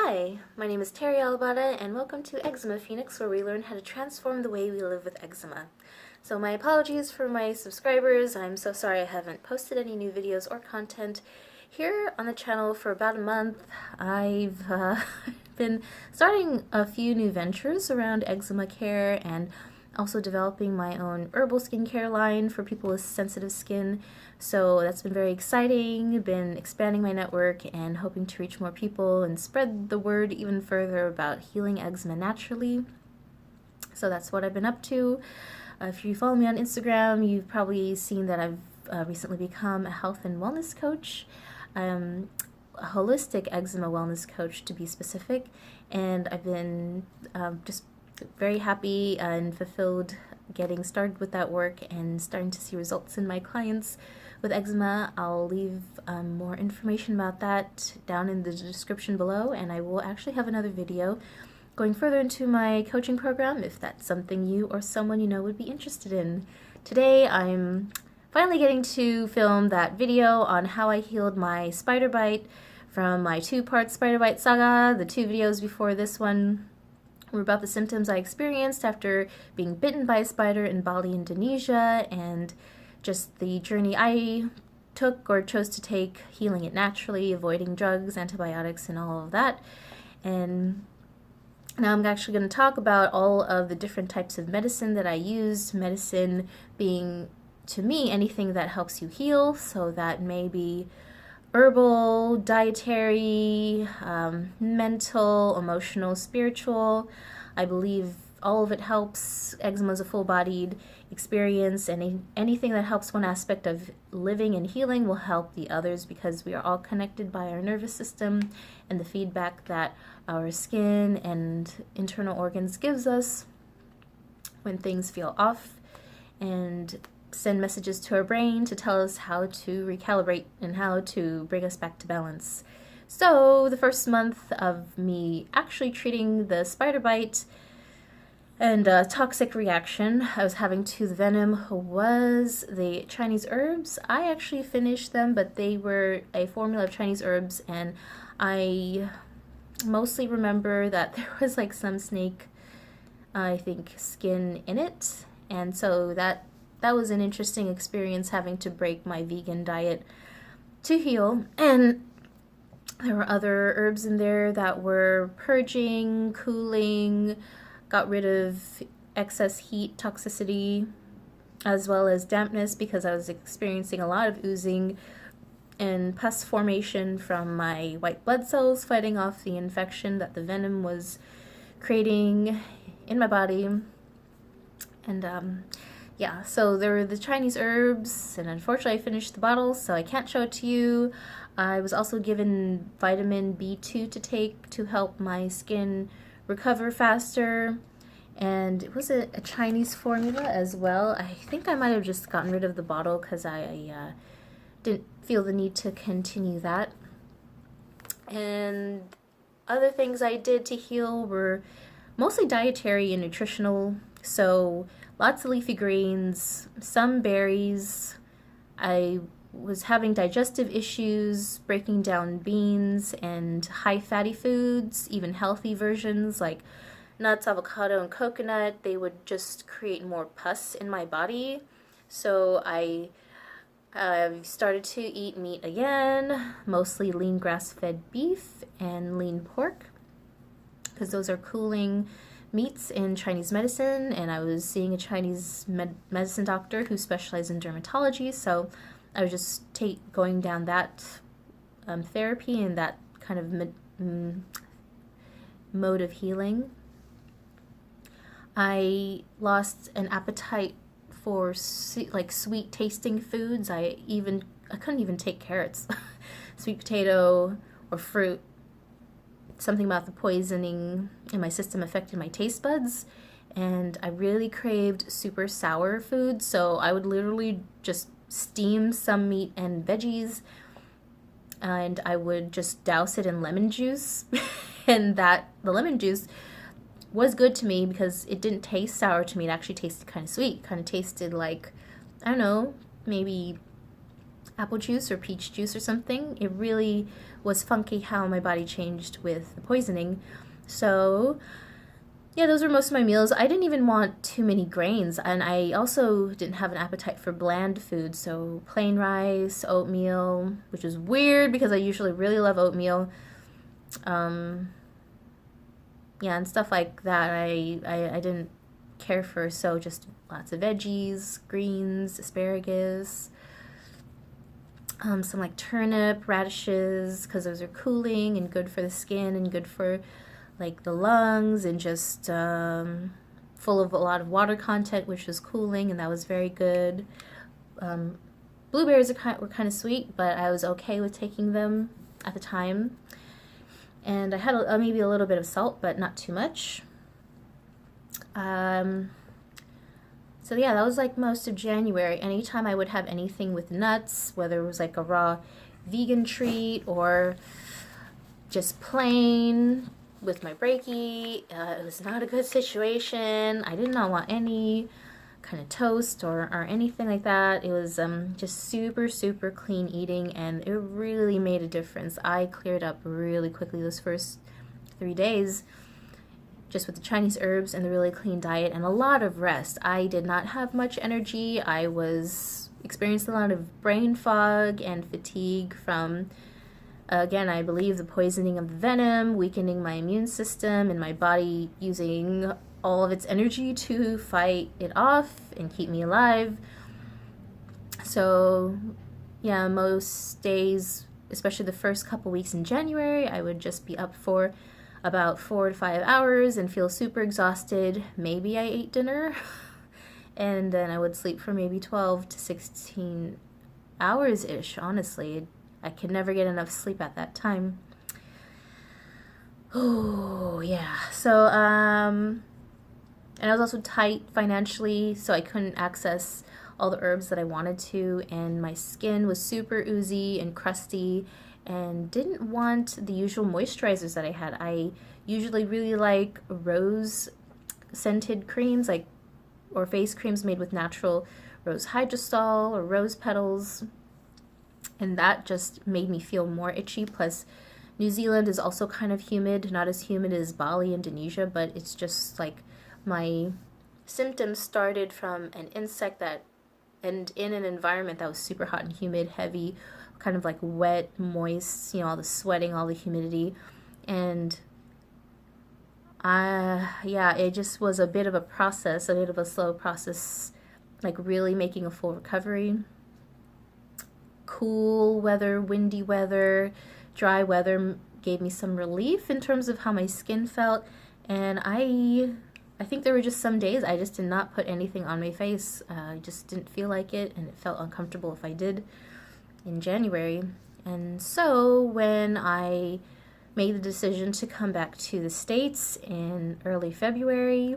Hi, my name is Terry Alabata, and welcome to Eczema Phoenix, where we learn how to transform the way we live with eczema. So my apologies for my subscribers. I'm so sorry I haven't posted any new videos or content here on the channel for about a month. I've been starting a few new ventures around eczema care and also developing my own herbal skincare line for people with sensitive skin. So that's been very exciting, been expanding my network and hoping to reach more people and spread the word even further about healing eczema naturally. So that's what I've been up to. If you follow me on Instagram, you've probably seen that I've recently become a health and wellness coach, a holistic eczema wellness coach to be specific, and I've been just very happy and fulfilled getting started with that work and starting to see results in my clients with eczema. I'll leave more information about that down in the description below, and I will actually have another video going further into my coaching program if that's something you or someone you know would be interested in. Today I'm finally getting to film that video on how I healed my spider bite from my two-part spider bite saga. The two videos before this one were about the symptoms I experienced after being bitten by a spider in Bali, Indonesia, and just the journey I took or chose to take, healing it naturally, avoiding drugs, antibiotics, and all of that. And now I'm actually going to talk about all of the different types of medicine that I use, medicine being, to me, anything that helps you heal. So that may be herbal, dietary, mental, emotional, spiritual. I believe all of it helps. Eczema is a full-bodied experience, and anything that helps one aspect of living and healing will help the others, because we are all connected by our nervous system and the feedback that our skin and internal organs gives us when things feel off, and send messages to our brain to tell us how to recalibrate and how to bring us back to balance. So the first month of me actually treating the spider bite and toxic reaction I was having to the venom was the Chinese herbs. I actually finished them, but they were a formula of Chinese herbs, and I mostly remember that there was like some snake, I think, skin in it, and so that was an interesting experience, having to break my vegan diet to heal. And there were other herbs in there that were purging, cooling, got rid of excess heat toxicity, as well as dampness, because I was experiencing a lot of oozing and pus formation from my white blood cells fighting off the infection that the venom was creating in my body. And yeah, so there were the Chinese herbs, and unfortunately I finished the bottle, so I can't show it to you. I was also given vitamin B2 to take to help my skin recover faster, and it was a Chinese formula as well. I think I might have just gotten rid of the bottle because I didn't feel the need to continue that. And other things I did to heal were mostly dietary and nutritional, so lots of leafy greens, some berries. I was having digestive issues, breaking down beans and high fatty foods, even healthy versions like nuts, avocado, and coconut. They would just create more pus in my body. So I started to eat meat again, mostly lean grass-fed beef and lean pork, because those are cooling meats in Chinese medicine, and I was seeing a Chinese medicine doctor who specialized in dermatology, so I was just going down that therapy and that kind of mode of healing. I lost an appetite for sweet tasting foods. I couldn't even take carrots, sweet potato, or fruit. Something about the poisoning in my system affected my taste buds, and I really craved super sour food, so I would literally just steam some meat and veggies, and I would just douse it in lemon juice. And the lemon juice was good to me because it didn't taste sour to me. It actually tasted kind of sweet, kind of tasted like, I don't know, maybe apple juice or peach juice or something. It really was funky how my body changed with the poisoning. So yeah, those were most of my meals. I didn't even want too many grains, and I also didn't have an appetite for bland food, so plain rice, oatmeal, which is weird because I usually really love oatmeal. Yeah, and stuff like that I didn't care for, so just lots of veggies, greens, asparagus, some like turnip, radishes, because those are cooling and good for the skin and good for like the lungs, and just full of a lot of water content, which was cooling, and that was very good. Blueberries were kind of sweet, but I was okay with taking them at the time. And I had maybe a little bit of salt, but not too much. So yeah, that was like most of January. Anytime I would have anything with nuts, whether it was like a raw vegan treat or just plain with my Breaky, it was not a good situation. I did not want any kind of toast or anything like that. It was just super clean eating, and it really made a difference. I cleared up really quickly those first 3 days just with the Chinese herbs and the really clean diet and a lot of rest. I did not have much energy. I was experiencing a lot of brain fog and fatigue from, again, I believe the poisoning of the venom, weakening my immune system, and my body using all of its energy to fight it off and keep me alive. So yeah, most days, especially the first couple weeks in January, I would just be up for about 4 to 5 hours and feel super exhausted. Maybe I ate dinner and then I would sleep for maybe 12 to 16 hours-ish, honestly. I could never get enough sleep at that time. Oh, yeah. So, and I was also tight financially, so I couldn't access all the herbs that I wanted to, and my skin was super oozy and crusty and didn't want the usual moisturizers that I had. I usually really like rose scented creams, like, or face creams made with natural rose hydrosol or rose petals, and that just made me feel more itchy. Plus New Zealand is also kind of humid, not as humid as Bali, Indonesia, but it's just like my symptoms started from an insect that, and in an environment that was super hot and humid, heavy, kind of like wet, moist, all the sweating, all the humidity. And yeah, it just was a bit of a process, a bit of a slow process, like really making a full recovery. Cool weather, windy weather, dry weather gave me some relief in terms of how my skin felt. And I think there were just some days I just did not put anything on my face. I just didn't feel like it, and it felt uncomfortable if I did in January. And so when I made the decision to come back to the States in early February,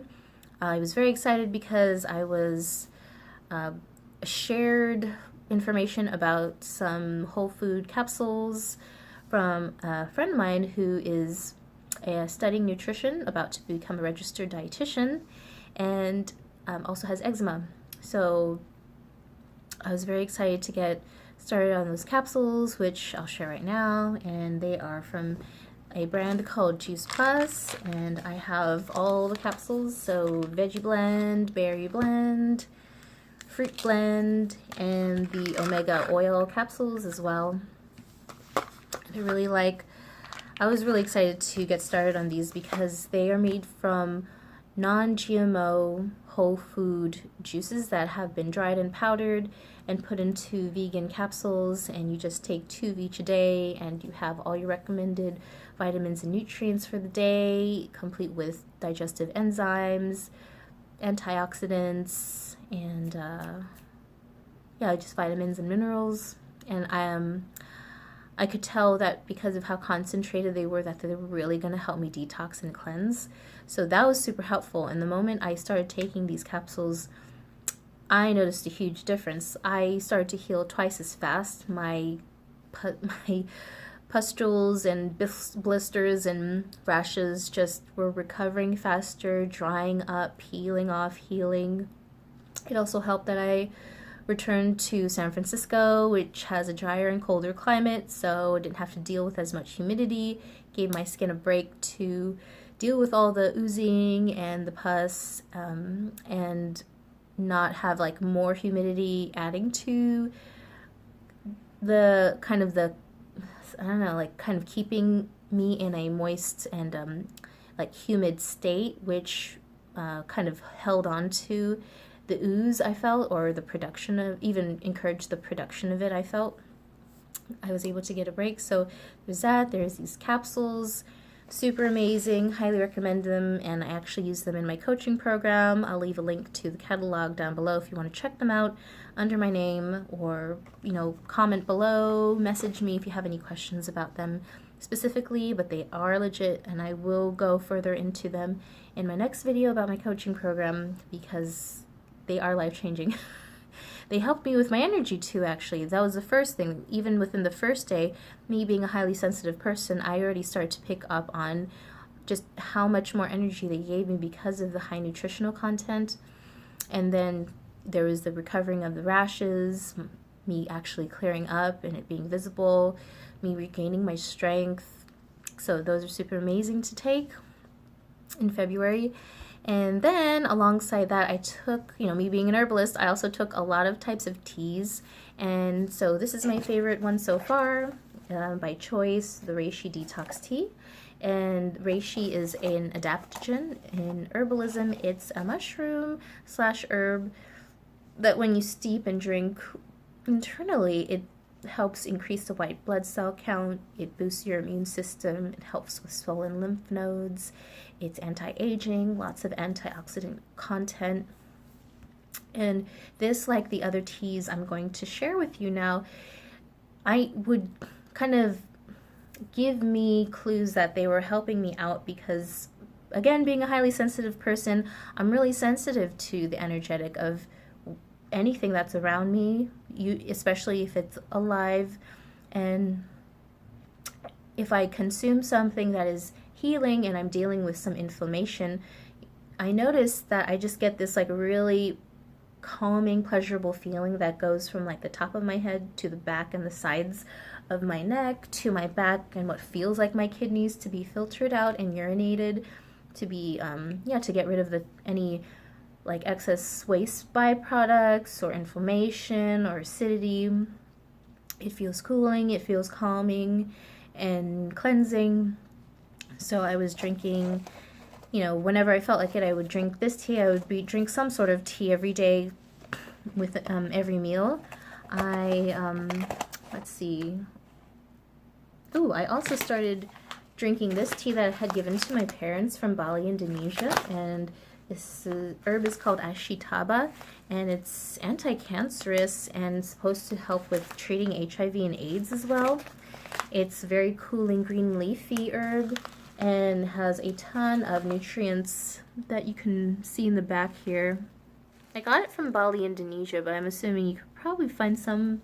I was very excited because I was shared information about some Wholefood capsules from a friend of mine who is studying nutrition, about to become a registered dietitian, and also has eczema. So I was very excited to get started on those capsules, which I'll share right now, and they are from a brand called JuicePlus, and I have all the capsules, so veggie blend, berry blend, fruit blend, and the omega oil capsules as well. I was really excited to get started on these because they are made from non-GMO whole food juices that have been dried and powdered and put into vegan capsules, and you just take 2 of each a day, and you have all your recommended vitamins and nutrients for the day, complete with digestive enzymes, antioxidants, and yeah, just vitamins and minerals. And I could tell that because of how concentrated they were, that they were really going to help me detox and cleanse. So that was super helpful. And the moment I started taking these capsules, I noticed a huge difference. I started to heal twice as fast. My pustules and blisters and rashes just were recovering faster, drying up, peeling off, healing. It also helped that I returned to San Francisco, which has a drier and colder climate, so I didn't have to deal with as much humidity. Gave my skin a break to deal with all the oozing and the pus, and not have like more humidity adding to the kind of the, I don't know, like kind of keeping me in a moist and like humid state, which kind of held on to the ooze I felt, or the production of, even encouraged the production of it I felt. I was able to get a break. So there's that. There's these capsules, super amazing, highly recommend them, and I actually use them in my coaching program. I'll leave a link to the catalog down below if you want to check them out under my name, or, you know, comment below, message me if you have any questions about them specifically, but they are legit, and I will go further into them in my next video about my coaching program, because they are life-changing. They helped me with my energy too, actually. That was the first thing. Even within the first day, me being a highly sensitive person, I already started to pick up on just how much more energy they gave me because of the high nutritional content. And then there was the recovering of the rashes, me actually clearing up and it being visible, me regaining my strength. So those are super amazing to take in February. And then alongside that, I took, you know, me being an herbalist, I also took a lot of types of teas. And so this is my favorite one so far, by choice, the Reishi Detox Tea. And Reishi is an adaptogen. In herbalism, it's a mushroom / herb that when you steep and drink internally, it helps increase the white blood cell count, it boosts your immune system, it helps with swollen lymph nodes, it's anti-aging, lots of antioxidant content. And this, like the other teas I'm going to share with you now, I would kind of give me clues that they were helping me out because, again, being a highly sensitive person, I'm really sensitive to the energetic of anything that's around me, especially if it's alive. And if I consume something that is healing and I'm dealing with some inflammation, I notice that I just get this like really calming, pleasurable feeling that goes from like the top of my head to the back and the sides of my neck to my back, and what feels like my kidneys to be filtered out and urinated, to be to get rid of any like excess waste byproducts or inflammation or acidity. It feels cooling, it feels calming and cleansing. So I was drinking, you know, whenever I felt like it, I would drink this tea. I would drink some sort of tea every day with every meal. Let's see. Ooh, I also started drinking this tea that I had given to my parents from Bali, Indonesia, and this herb is called ashitaba, and it's anti-cancerous and supposed to help with treating HIV and AIDS as well. It's very cooling green leafy herb and has a ton of nutrients that you can see in the back here. I got it from Bali, Indonesia, but I'm assuming you could probably find some,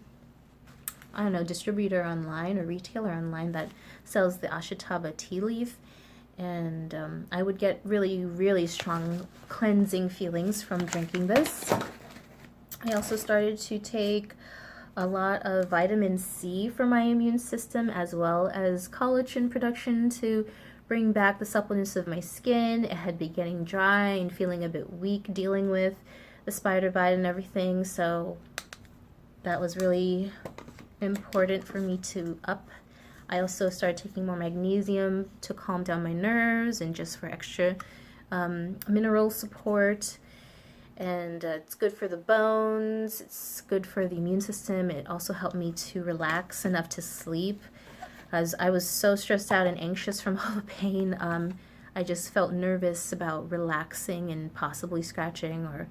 I don't know, distributor online or retailer online that sells the ashitaba tea leaf. And I would get really, really strong cleansing feelings from drinking this. I also started to take a lot of vitamin C for my immune system, as well as collagen production to bring back the suppleness of my skin. It had been getting dry and feeling a bit weak dealing with the Spiderbite and everything, so that was really important for me to up. I also started taking more magnesium to calm down my nerves and just for extra mineral support. And it's good for the bones, it's good for the immune system. It also helped me to relax enough to sleep, as I was so stressed out and anxious from all the pain. I just felt nervous about relaxing and possibly scratching, or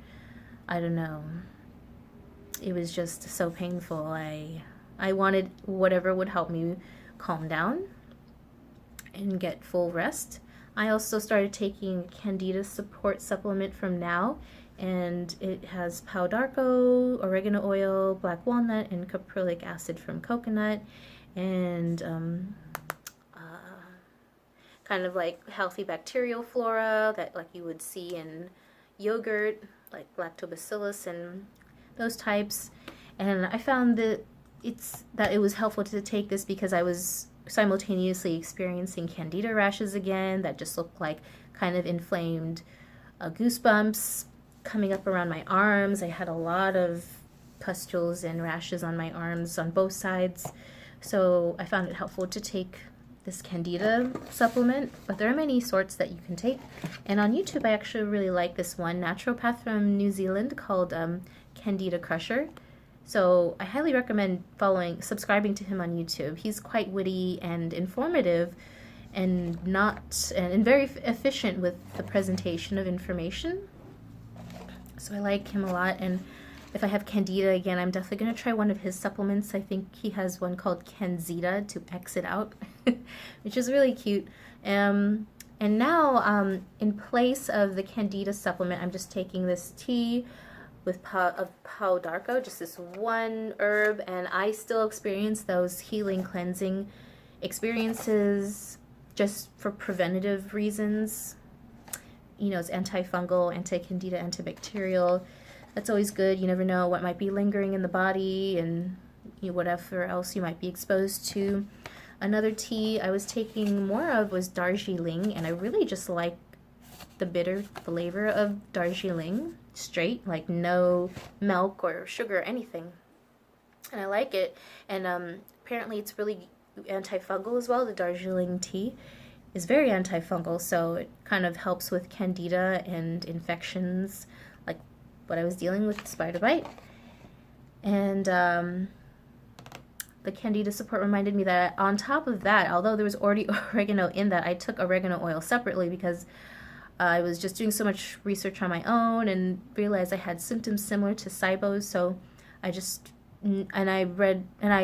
I don't know. It was just so painful. I wanted whatever would help me calm down and get full rest. I also started taking Candida Support supplement from Now, and it has pau d'arco, oregano oil, black walnut, and caprylic acid from coconut, and kind of like healthy bacterial flora that like you would see in yogurt, like lactobacillus and those types. And I found that it was helpful to take this because I was simultaneously experiencing Candida rashes again that just looked like kind of inflamed goosebumps coming up around my arms. I had a lot of pustules and rashes on my arms on both sides. So I found it helpful to take this Candida supplement, but there are many sorts that you can take. And on YouTube, I actually really like this one naturopath from New Zealand called Candida Crusher. So I highly recommend subscribing to him on YouTube. He's quite witty and informative and very efficient with the presentation of information. So I like him a lot. And if I have Candida again, I'm definitely going to try one of his supplements. I think he has one called Candida to X it out, which is really cute. And now, in place of the Candida supplement, I'm just taking this tea with pau d'arco, just this one herb, and I still experience those healing, cleansing experiences just for preventative reasons. You know, it's antifungal, anti-candida, antibacterial. That's always good. You never know what might be lingering in the body and whatever else you might be exposed to. Another tea I was taking more of was Darjeeling, and I really just like the bitter flavor of Darjeeling straight, like no milk or sugar or anything. And I like it. And apparently it's really antifungal as well. The Darjeeling tea is very antifungal, so it kind of helps with candida and infections like what I was dealing with, Spiderbite. And the Candida Support reminded me that on top of that, although there was already oregano in that, I took oregano oil separately because I was just doing so much research on my own and realized I had symptoms similar to SIBO, so I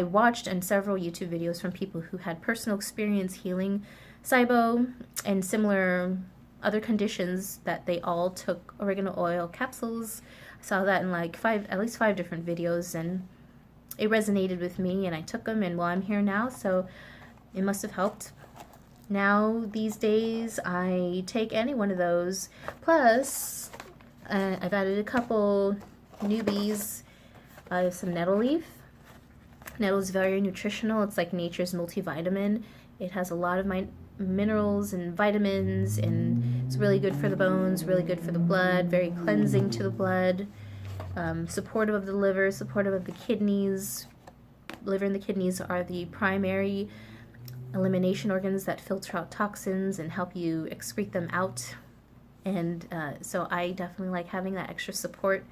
watched several YouTube videos from people who had personal experience healing SIBO and similar other conditions that they all took oregano oil capsules. I saw that in like at least five different videos, and it resonated with me, and I took them, and well, I'm here now, so it must have helped. Now, these days, I take any one of those. Plus, I've added a couple newbies. Some nettle leaf. Nettle is very nutritional. It's like nature's multivitamin. It has a lot of minerals and vitamins, and it's really good for the bones, really good for the blood, very cleansing to the blood, supportive of the liver, supportive of the kidneys. Liver and the kidneys are the primary elimination organs that filter out toxins and help you excrete them out. And so I definitely like having that extra support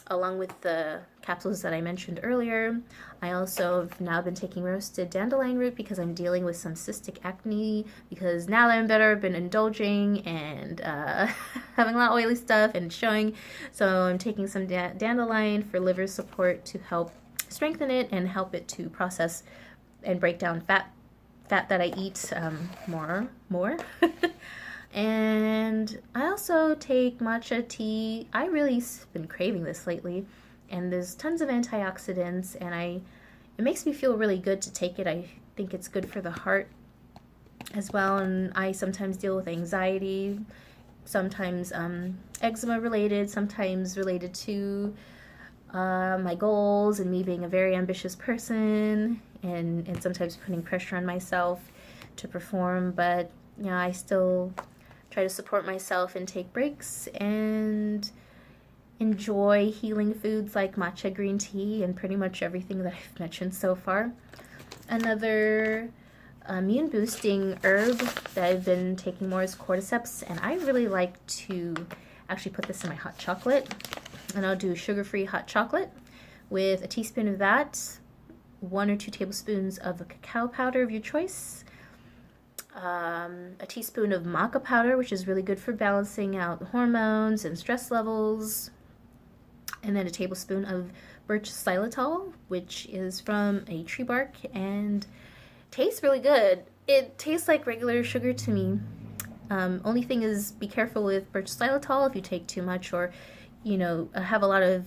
along with the capsules that I mentioned earlier. I also have now been taking roasted dandelion root because I'm dealing with some cystic acne, because now that I'm better, I've been indulging and having a lot of oily stuff and showing. So I'm taking some dandelion for liver support to help strengthen it and help it to process and break down fat that I eat more. And I also take matcha tea. I really been craving this lately, and there's tons of antioxidants, and it makes me feel really good to take it. I think it's good for the heart as well, and I sometimes deal with anxiety, sometimes eczema related, sometimes related to my goals and me being a very ambitious person, and sometimes putting pressure on myself to perform. But I still try to support myself and take breaks and enjoy healing foods like matcha green tea and pretty much everything that I've mentioned so far. Another immune boosting herb that I've been taking more is Cordyceps, and I really like to actually put this in my hot chocolate. And I'll do sugar-free hot chocolate with a teaspoon of that, 1 or 2 tablespoons of the cacao powder of your choice, a teaspoon of maca powder, which is really good for balancing out hormones and stress levels, and then a tablespoon of birch xylitol, which is from a tree bark and tastes really good. It tastes like regular sugar to me. Only thing is, be careful with birch xylitol if you take too much, or have a lot of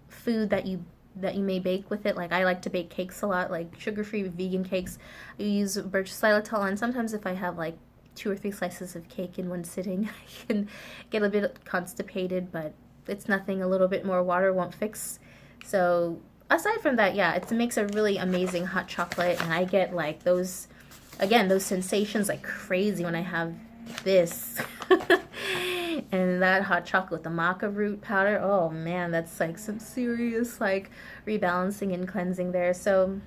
food that you may bake with it. Like I like to bake cakes a lot, like sugar-free vegan cakes. I use birch xylitol, and sometimes if I have like 2 or 3 slices of cake in one sitting, I can get a bit constipated, but it's nothing a little bit more water won't fix. So aside from that, yeah, it makes a really amazing hot chocolate, and I get like those, again, those sensations like crazy when I have this. And that hot chocolate with the maca root powder, oh man, that's like some serious like rebalancing and cleansing there. So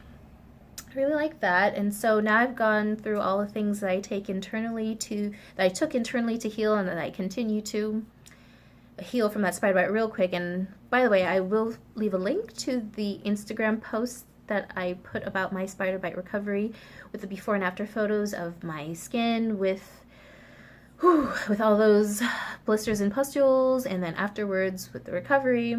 I really like that. And so now I've gone through all the things that I took internally to heal, and that I continue to heal from that Spiderbite real quick. And by the way, I will leave a link to the Instagram post that I put about my Spiderbite recovery with the before and after photos of my skin with all those blisters and pustules, and then afterwards with the recovery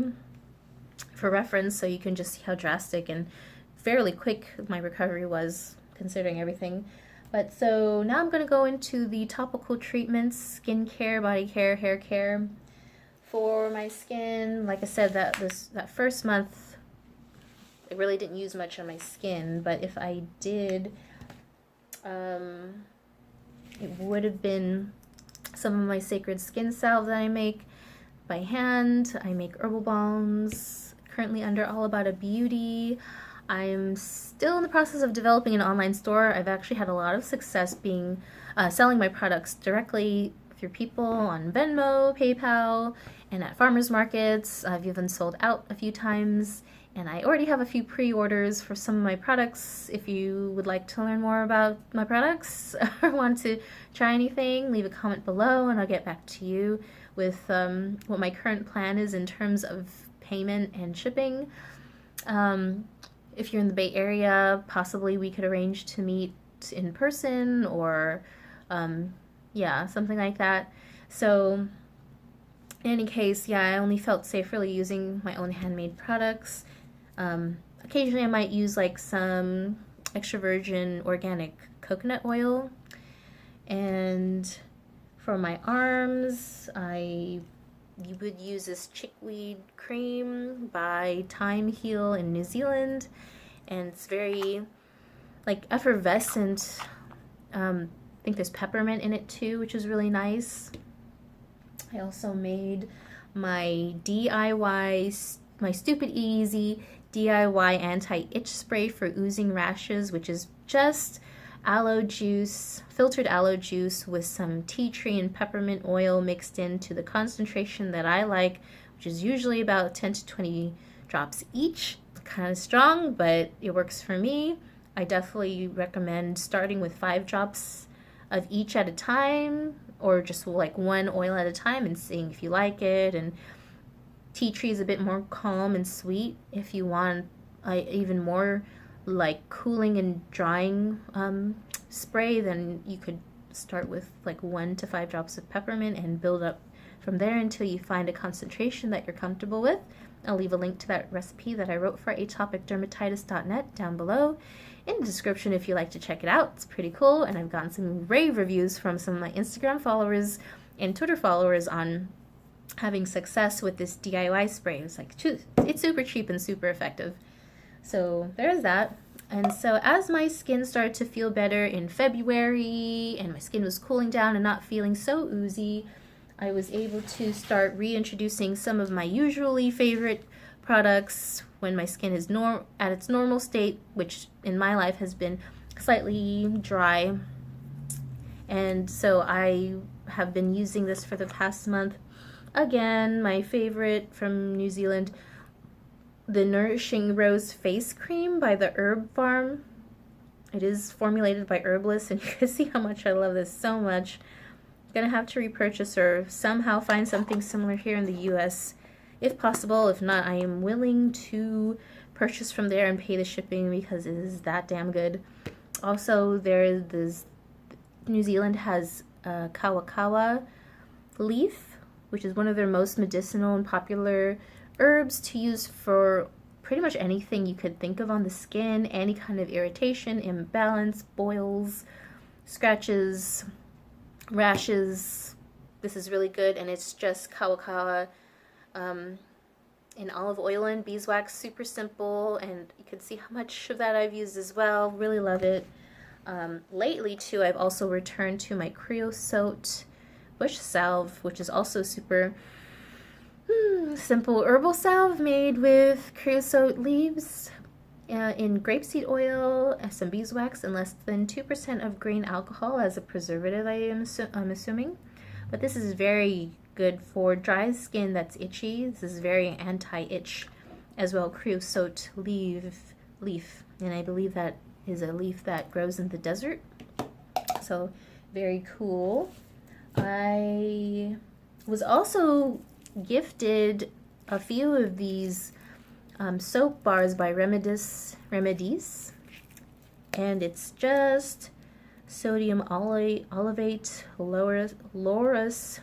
for reference, so you can just see how drastic and fairly quick my recovery was considering everything. But so now I'm going to go into the topical treatments, skincare, body care, hair care for my skin. Like I said, that first month I really didn't use much on my skin, but if I did, it would have been some of my sacred skin salve that I make by hand. I make herbal balms, currently under All About a Beauty. I'm still in the process of developing an online store. I've actually had a lot of success selling my products directly through people on Venmo, PayPal, and at farmers markets. I've even sold out a few times, and I already have a few pre-orders for some of my products. If you would like to learn more about my products or want to try anything, leave a comment below and I'll get back to you with what my current plan is in terms of payment and shipping. If you're in the Bay Area, possibly we could arrange to meet in person or yeah, something like that. So in any case, yeah, I only felt safe really using my own handmade products. Occasionally I might use like some extra virgin organic coconut oil. And for my arms, you would use this chickweed cream by Thyme Heal in New Zealand, and it's very like effervescent. I think there's peppermint in it too, which is really nice. I also made my my Stupid Easy DIY anti-itch spray for oozing rashes, which is just aloe juice, filtered aloe juice with some tea tree and peppermint oil mixed into the concentration that I like, which is usually about 10 to 20 drops each. Kind of strong, but it works for me. I definitely recommend starting with 5 drops of each at a time, or just like one oil at a time, and seeing if you like it. And tea tree is a bit more calm and sweet. If you want even more like cooling and drying spray, then you could start with like 1 to 5 drops of peppermint and build up from there until you find a concentration that you're comfortable with. I'll leave a link to that recipe that I wrote for atopicdermatitis.net down below in the description if you like to check it out. It's pretty cool, and I've gotten some rave reviews from some of my Instagram followers and Twitter followers on having success with this DIY spray. It's like, it's super cheap and super effective. So there's that. And so as my skin started to feel better in February and my skin was cooling down and not feeling so oozy, I was able to start reintroducing some of my usually favorite products when my skin is at its normal state, which in my life has been slightly dry. And so I have been using this for the past month. Again, my favorite from New Zealand, the Nourishing Rose Face Cream by the Herb Farm. It is formulated by herbalists, and you can see how much I love this so much. I'm gonna have to repurchase or somehow find something similar here in the US if possible. If not, I am willing to purchase from there and pay the shipping because it is that damn good. Also, New Zealand has Kawakawa leaf, which is one of their most medicinal and popular herbs to use for pretty much anything you could think of on the skin, any kind of irritation, imbalance, boils, scratches, rashes. This is really good, and it's just Kawakawa in olive oil and beeswax. Super simple, and you can see how much of that I've used as well. Really love it. Lately too, I've also returned to my creosote bush salve, which is also super Simple herbal salve made with creosote leaves in grapeseed oil, some beeswax, and less than 2% of grain alcohol as a preservative, I'm assuming. But this is very good for dry skin that's itchy. This is very anti-itch as well. Creosote leaf, and I believe that is a leaf that grows in the desert. So very cool. I was also gifted a few of these soap bars by Remediis, and it's just sodium olivate, laurus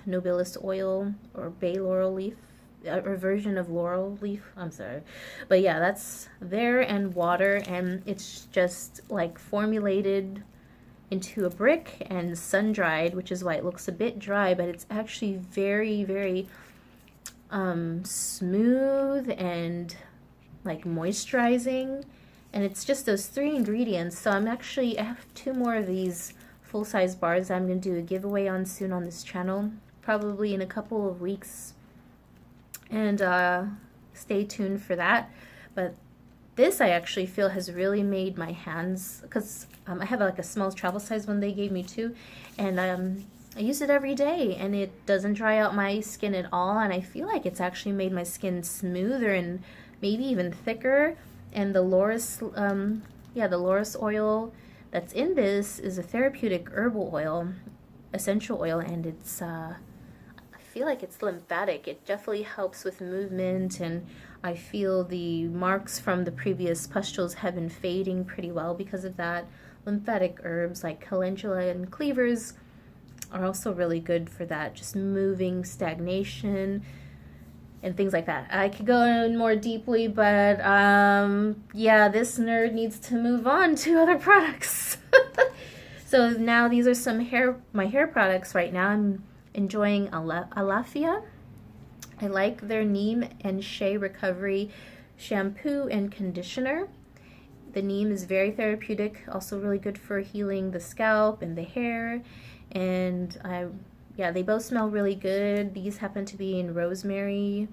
nobilis oil, or bay laurel leaf, or version of laurel leaf. I'm sorry, but yeah, that's there, and water, and it's just like formulated into a brick and sun dried, which is why it looks a bit dry, but it's actually very, very smooth and like moisturizing, and it's just those 3 ingredients. So I have 2 more of these full-size bars that I'm going to do a giveaway on soon on this channel, probably in a couple of weeks, and stay tuned for that. But this I actually feel has really made my hands, because I have like a small travel size one they gave me too, and I use it every day, and it doesn't dry out my skin at all, and I feel like it's actually made my skin smoother and maybe even thicker. And the laurus, the laurus oil that's in this is a therapeutic herbal oil, essential oil, and it's I feel like it's lymphatic. It definitely helps with movement, and I feel the marks from the previous pustules have been fading pretty well because of that. Lymphatic herbs like calendula and cleavers are also really good for that, just moving stagnation and things like that. I could go in more deeply, but yeah, this nerd needs to move on to other products. So now these are my hair products right now. I'm enjoying Alaffia. I like their Neem and Shea Recovery shampoo and conditioner. The Neem is very therapeutic, also really good for healing the scalp and the hair. And they both smell really good. These happen to be in rosemary,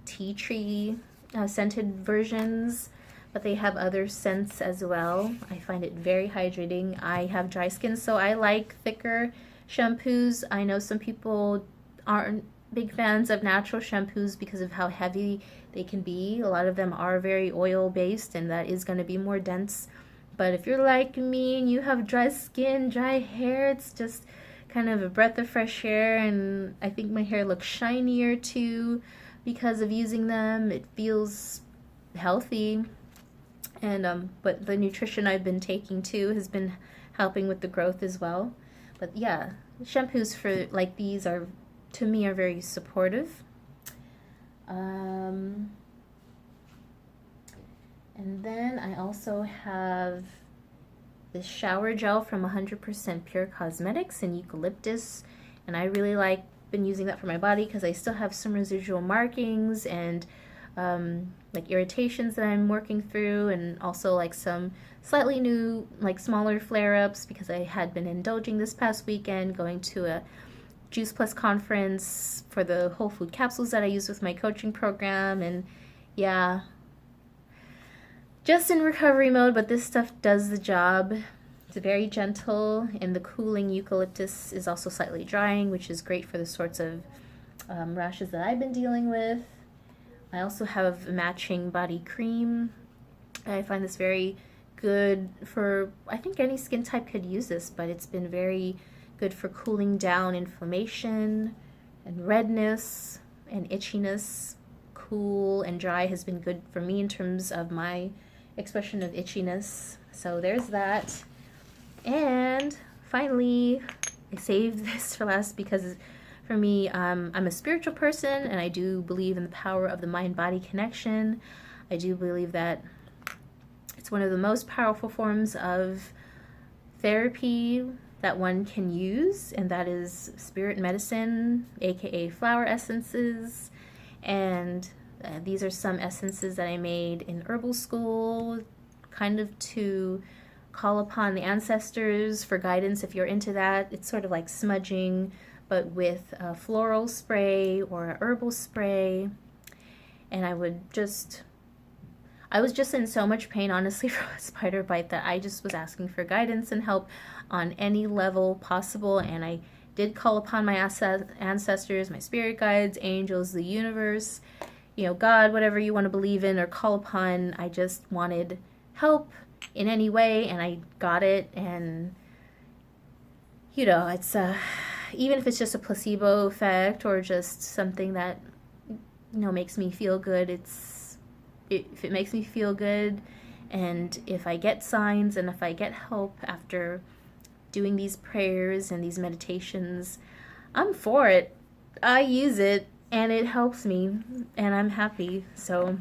tea tree scented versions, but they have other scents as well. I find it very hydrating. I have dry skin, so I like thicker shampoos. I know some people aren't big fans of natural shampoos because of how heavy they can be. A lot of them are very oil based, and that is going to be more dense. But if you're like me and you have dry skin, dry hair, it's just kind of a breath of fresh air, and I think my hair looks shinier too because of using them. It feels healthy, and but the nutrition I've been taking too has been helping with the growth as well. But yeah, shampoos for like these are, to me, are very supportive. And then I also have this shower gel from 100% Pure Cosmetics and eucalyptus, and I really been using that for my body because I still have some residual markings and like irritations that I'm working through, and also like some slightly new, like smaller flare-ups because I had been indulging this past weekend going to a JuicePlus conference for the Wholefood capsules that I use with my coaching program, and yeah, just in recovery mode, but this stuff does the job. It's very gentle, and the cooling eucalyptus is also slightly drying, which is great for the sorts of rashes that I've been dealing with. I also have a matching body cream. I find this very good for, I think any skin type could use this, but it's been very good for cooling down inflammation and redness and itchiness. Cool and dry has been good for me in terms of my expression of itchiness. So there's that. And finally, I saved this for last because for me, I'm a spiritual person, and I do believe in the power of the mind-body connection. I do believe that it's one of the most powerful forms of therapy that one can use, and that is spirit medicine, aka flower essences. And these are some essences that I made in herbal school, kind of to call upon the ancestors for guidance if you're into that. It's sort of like smudging, but with a floral spray or a herbal spray. And I was just in so much pain, honestly, from a spider bite that I just was asking for guidance and help on any level possible. And I did call upon my ancestors, my spirit guides, angels, the universe, God, whatever you want to believe in or call upon. I just wanted help in any way, and I got it. And it's even if it's just a placebo effect or just something that makes me feel good, if it makes me feel good, and if I get signs and if I get help after doing these prayers and these meditations, I'm for it. I use it and it helps me and I'm happy, so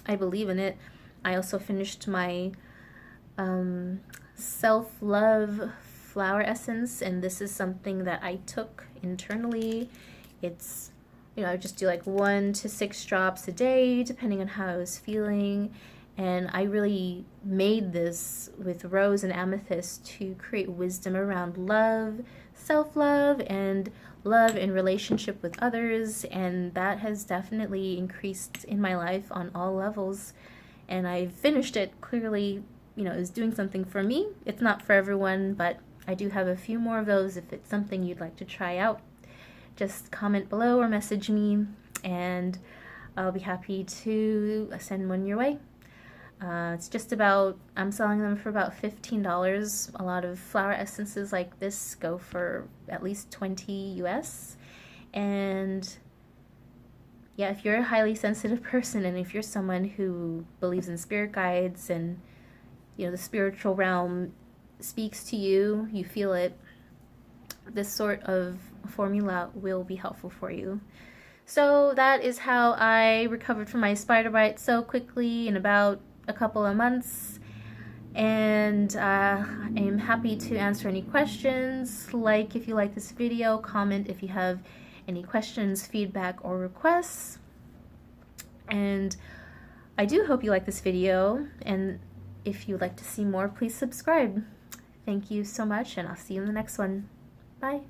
I believe in it. I also finished my self-love flower essence, and this is something that I took internally. It's I just do like 1 to 6 drops a day depending on how I was feeling, and I really made this with rose and amethyst to create wisdom around love, self-love, and love in relationship with others, and that has definitely increased in my life on all levels. And I finished it. Clearly, is doing something for me. It's not for everyone, but I do have a few more of those. If it's something you'd like to try out, just comment below or message me, and I'll be happy to send one your way. It's just I'm selling them for about $15. A lot of flower essences like this go for at least $20 US. And yeah, if you're a highly sensitive person, and if you're someone who believes in spirit guides and the spiritual realm speaks to you, you feel it, this sort of formula will be helpful for you. So that is how I recovered from my spider bite so quickly in about a couple of months. And I am happy to answer any questions. If you like this video, comment if you have any questions, feedback, or requests. And I do hope you like this video, and if you'd like to see more, please subscribe. Thank you so much, and I'll see you in the next one. Bye.